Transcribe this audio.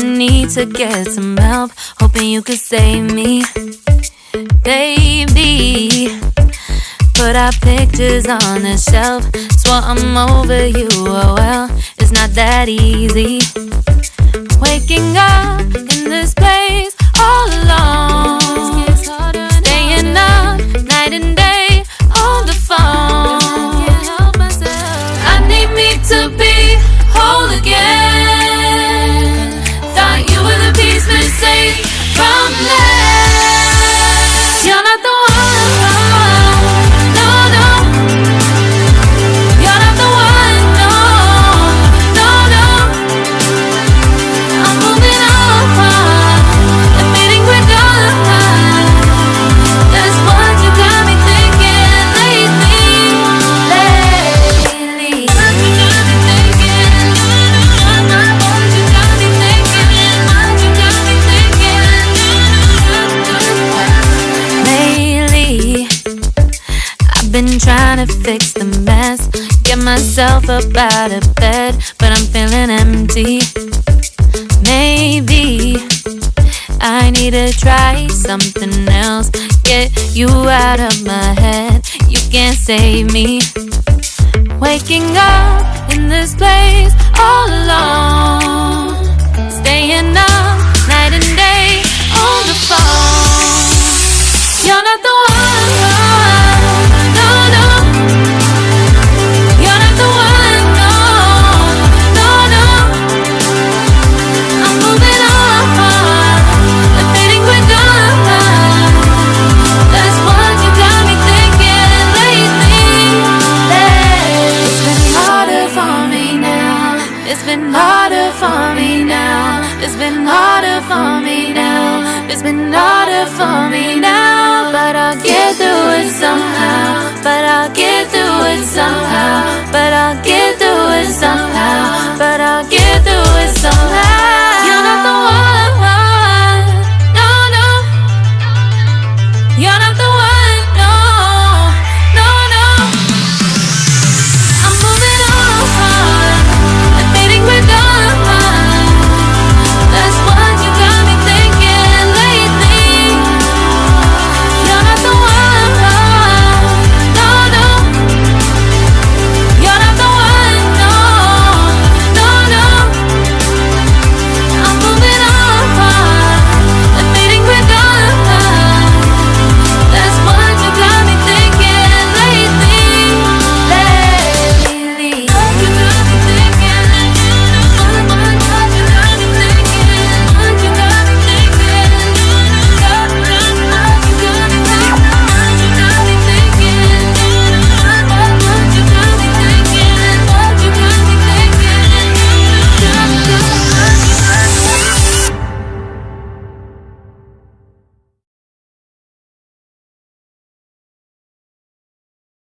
need to get some help, hoping you could save me. Baby, put our pictures on the shelf. Swore I'm over you, oh well, it's not that easy. Waking up in this place all alone, staying up night and day on the phone. I need me to be whole again. Thought you were the piece missing from left. You're not the one, no, no. You're not the one, no, no, no. I'm moving on, admitting we're done. That's what you got me thinking lately. What you got me thinking? What you got me thinking? What you got me thinking? Lately, I've been trying to fix the mess, get myself up out of bed, but I'm feeling empty. Maybe I need to try something else, get you out of my head. You can't save me. Waking up in this place all alone, staying up night and day on the phone. You're not the one, no, no. You're not the one, no, no, no. I'm moving on, admitting we're done. That's what you got me thinking lately. It's been harder for me now. It's been harder for me now. It's been harder for me now. It's been harder for me now. But I'll get through it somehow. But I'll get through it somehow. But I'll get through it somehow. But I'll get